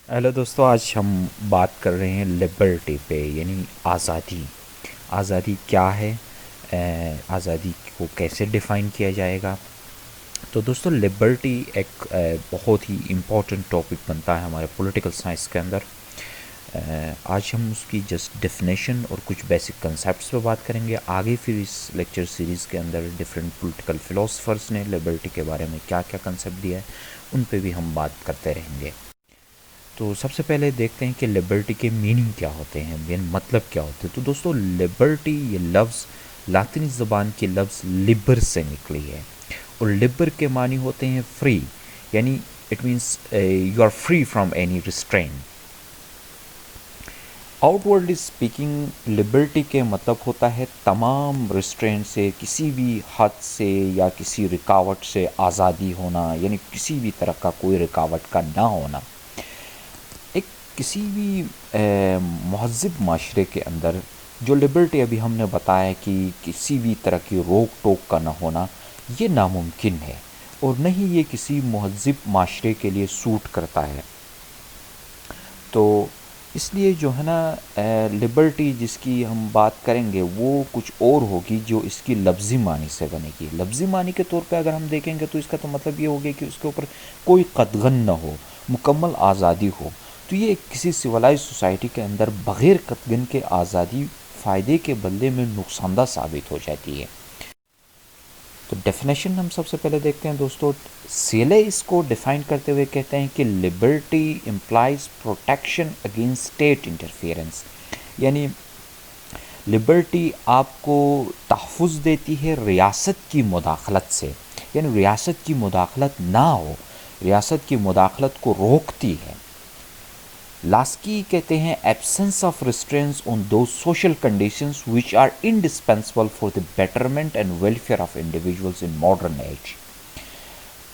Hello دوستو، آج ہم بات کر رہے ہیں لبرٹی پہ، یعنی آزادی۔ آزادی کیا ہے؟ آزادی کو کیسے ڈیفائن کیا جائے گا؟ تو دوستو، لبرٹی ایک بہت ہی امپورٹنٹ ٹاپک بنتا ہے ہمارے پولیٹیکل سائنس کے اندر۔ آج ہم اس کی جسٹ ڈیفینیشن اور کچھ بیسک کنسیپٹس پہ بات کریں گے۔ آگے پھر اس لیکچر سیریز کے اندر ڈفرینٹ پولیٹیکل فلاسفرز نے لبرٹی کے بارے میں کیا کیا کنسیپٹ دیا ہے، ان پہ بھی ہم بات کرتے رہیں گے۔ تو سب سے پہلے دیکھتے ہیں کہ لبرٹی کے میننگ کیا ہوتے ہیں، یعنی مطلب کیا ہوتے ہیں۔ تو دوستو، لبرٹی یہ لفظ لاطینی زبان کے لفظ لبر سے نکلی ہے، اور لبر کے معنی ہوتے ہیں فری، یعنی it means you are free from any restraint. Outwardly speaking, liberty کے مطلب ہوتا ہے تمام ریسٹرین سے، کسی بھی حد سے یا کسی رکاوٹ سے آزادی ہونا، یعنی کسی بھی طرح کا کوئی رکاوٹ کا نہ ہونا۔ ایک کسی بھی مہذب معاشرے کے اندر جو لبرٹی ابھی ہم نے بتایا کہ کسی بھی طرح کی روک ٹوک کا نہ ہونا، یہ ناممکن ہے، اور نہ ہی یہ کسی مہذب معاشرے کے لیے سوٹ کرتا ہے۔ تو اس لیے جو ہے نا، لبرٹی جس کی ہم بات کریں گے وہ کچھ اور ہوگی جو اس کی لفظی معنی سے بنے گی۔ لفظی معنی کے طور پہ اگر ہم دیکھیں گے تو اس کا تو مطلب یہ ہوگا کہ اس کے اوپر کوئی قدغن نہ ہو، مکمل آزادی ہو۔ تو یہ کسی سویلائز سوسائٹی کے اندر بغیر قدغن کے آزادی فائدے کے بدلے میں نقصان دہ ثابت ہو جاتی ہے۔ تو ڈیفینیشن ہم سب سے پہلے دیکھتے ہیں دوستو۔ سیلے اس کو ڈیفائن کرتے ہوئے کہتے ہیں کہ liberty implies protection against state interference, یعنی لبرٹی آپ کو تحفظ دیتی ہے ریاست کی مداخلت سے، یعنی ریاست کی مداخلت نہ ہو، ریاست کی مداخلت کو روکتی ہے۔ لاسکی کہتے ہیں absence of restraint on those social conditions which are indispensable for the betterment and welfare of individuals in modern age.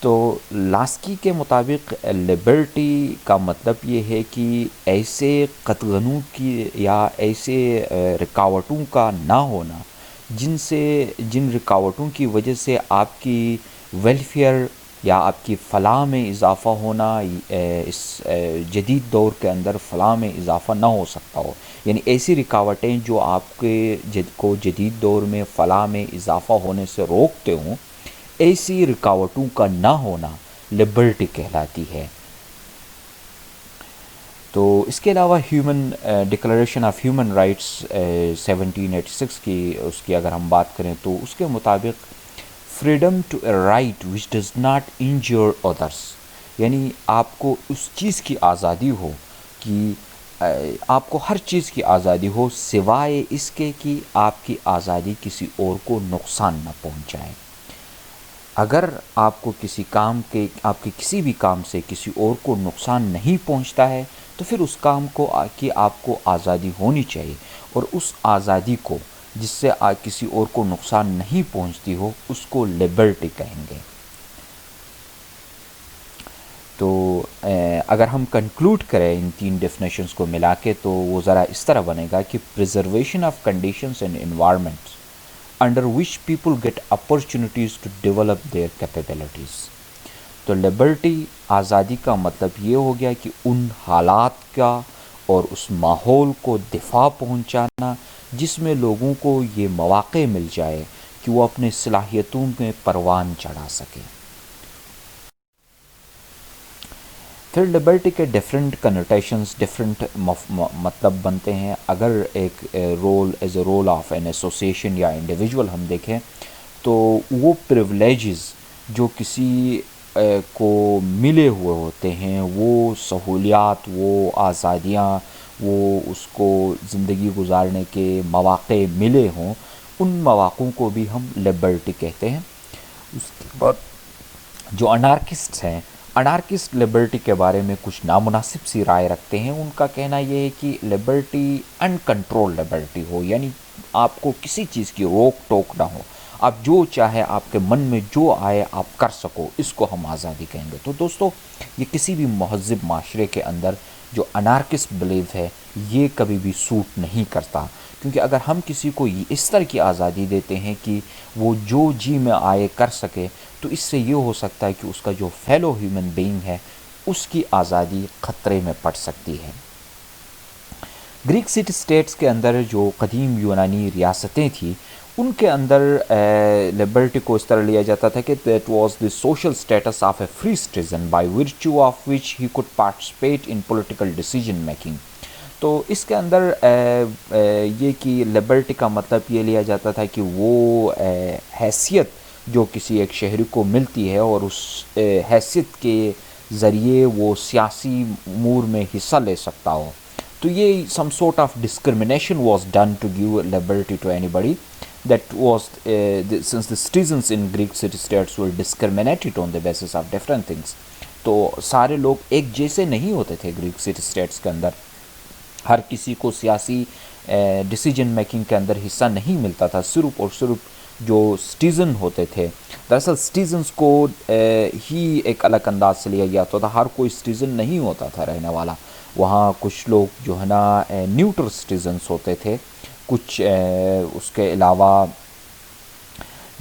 تو لاسکی کے مطابق لبرٹی کا مطلب یہ ہے کہ ایسے قطغنوں کی یا ایسے رکاوٹوں کا نہ ہونا جن رکاوٹوں کی وجہ سے آپ کی ویلفیئر یا آپ کی فلاح میں اضافہ ہونا، اس جدید دور کے اندر فلاح میں اضافہ نہ ہو سکتا ہو، یعنی ایسی رکاوٹیں جو آپ کے کو جدید دور میں فلاح میں اضافہ ہونے سے روکتے ہوں، ایسی رکاوٹوں کا نہ ہونا لبرٹی کہلاتی ہے۔ تو اس کے علاوہ human declaration of human rights 1786 کی اگر ہم بات کریں تو اس کے مطابق freedom to a right which does not injure others, یعنی آپ کو اس چیز کی آزادی ہو کہ آپ کو ہر چیز کی آزادی ہو سوائے اس کے کہ آپ کی آزادی کسی اور کو نقصان نہ پہنچائے۔ اگر آپ کو آپ کے کسی بھی کام سے کسی اور کو نقصان نہیں پہنچتا ہے تو پھر اس کام کو کہ آپ کو آزادی ہونی چاہیے، اور اس آزادی کو جس سے کسی اور کو نقصان نہیں پہنچتی ہو اس کو لبرٹی کہیں گے۔ تو اگر ہم کنکلوڈ کریں ان تین ڈیفینیشنز کو ملا کے تو وہ ذرا اس طرح بنے گا کہ preservation of conditions and environments under which people get opportunities to develop their capabilities۔ تو لبرٹی، آزادی کا مطلب یہ ہو گیا کہ ان حالات کا اور اس ماحول کو دفاع پہنچانا جس میں لوگوں کو یہ مواقع مل جائے کہ وہ اپنے صلاحیتوں میں پروان چڑھا سکیں۔ پھر لبرٹی کے ڈفرینٹ کنوٹیشنز، ڈفرینٹ مطلب بنتے ہیں۔ اگر ایک rule as a rule of an association یا انڈیویجول ہم دیکھیں تو وہ پریولیجز جو کسی کو ملے ہوئے ہوتے ہیں، وہ سہولیات، وہ آزادیاں، وہ اس کو زندگی گزارنے کے مواقع ملے ہوں، ان مواقعوں کو بھی ہم لبرٹی کہتے ہیں۔ اس کے بعد جو انارکسٹ ہیں، انارکسٹ لبرٹی کے بارے میں کچھ نامناسب سی رائے رکھتے ہیں۔ ان کا کہنا یہ ہے کہ لبرٹی ان کنٹرول لبرٹی ہو، یعنی آپ کو کسی چیز کی روک ٹوک نہ ہو، آپ جو چاہے آپ کے من میں جو آئے آپ کر سکو، اس کو ہم آزادی کہیں گے۔ تو دوستو، یہ کسی بھی مہذب معاشرے کے اندر جو انارکسٹ بلیو ہے یہ کبھی بھی سوٹ نہیں کرتا، کیونکہ اگر ہم کسی کو اس طرح کی آزادی دیتے ہیں کہ وہ جو جی میں آئے کر سکے تو اس سے یہ ہو سکتا ہے کہ اس کا جو فیلو ہیومن بینگ ہے اس کی آزادی خطرے میں پڑ سکتی ہے۔ گریک سٹی اسٹیٹس کے اندر جو قدیم یونانی ریاستیں تھیں ان کے اندر لبرٹی کو اس طرح لیا جاتا تھا کہ that was the social status of a free citizen by virtue of which he could participate in political decision making. تو اس کے اندر یہ کہ لبرٹی کا مطلب یہ لیا جاتا تھا کہ وہ حیثیت جو کسی ایک شہری کو ملتی ہے اور اس حیثیت کے ذریعے وہ سیاسی امور میں حصہ لے سکتا ہو۔ تو یہ some sort of discrimination was done to give liberty to anybody that was since the citizens in Greek city states were discriminated on the basis of different things۔ تو سارے لوگ ایک جیسے نہیں ہوتے تھے گریک سٹی اسٹیٹس کے اندر، ہر کسی کو سیاسی ڈیسیجن میکنگ کے اندر حصہ نہیں ملتا تھا، صرف اور صرف جو سٹیزن ہوتے تھے۔ دراصل سٹیزنس کو ہی ایک الگ انداز سے لیا گیا ہوتا تھا، ہر کوئی سٹیزن نہیں ہوتا تھا رہنے والا وہاں۔ کچھ لوگ جو ہے نا نیوٹرل سٹیزنس ہوتے تھے، کچھ اس کے علاوہ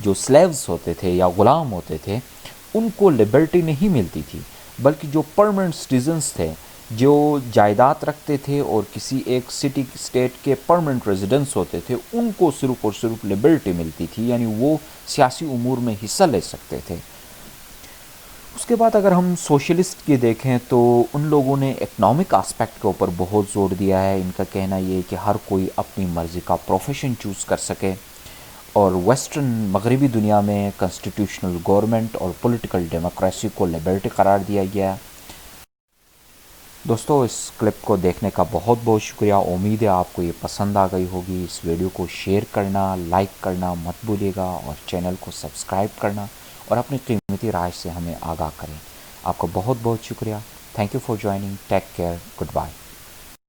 جو سلیوز ہوتے تھے یا غلام ہوتے تھے ان کو لبرٹی نہیں ملتی تھی، بلکہ جو پرماننٹ سٹیزنس تھے جو جائیداد رکھتے تھے اور کسی ایک سٹی اسٹیٹ کے پرماننٹ ریزیڈنس ہوتے تھے ان کو صرف اور صرف لبرٹی ملتی تھی، یعنی وہ سیاسی امور میں حصہ لے سکتے تھے۔ اس کے بعد اگر ہم سوشلسٹ کی دیکھیں تو ان لوگوں نے اکنامک آسپیکٹ کے اوپر بہت زور دیا ہے۔ ان کا کہنا یہ ہے کہ ہر کوئی اپنی مرضی کا پروفیشن چوز کر سکے، اور ویسٹرن مغربی دنیا میں کنسٹیٹیوشنل گورنمنٹ اور پولیٹیکل ڈیموکریسی کو لبرٹی قرار دیا گیا۔ دوستو اس کلپ کو دیکھنے کا بہت بہت شکریہ، امید ہے آپ کو یہ پسند آ گئی ہوگی۔ اس ویڈیو کو شیئر کرنا، لائک کرنا مت بھولیے گا، اور چینل کو سبسکرائب کرنا اور اپنی قیمتی رائے سے ہمیں آگاہ کریں۔ آپ کا بہت بہت شکریہ۔ Thank you for joining, take care, good bye.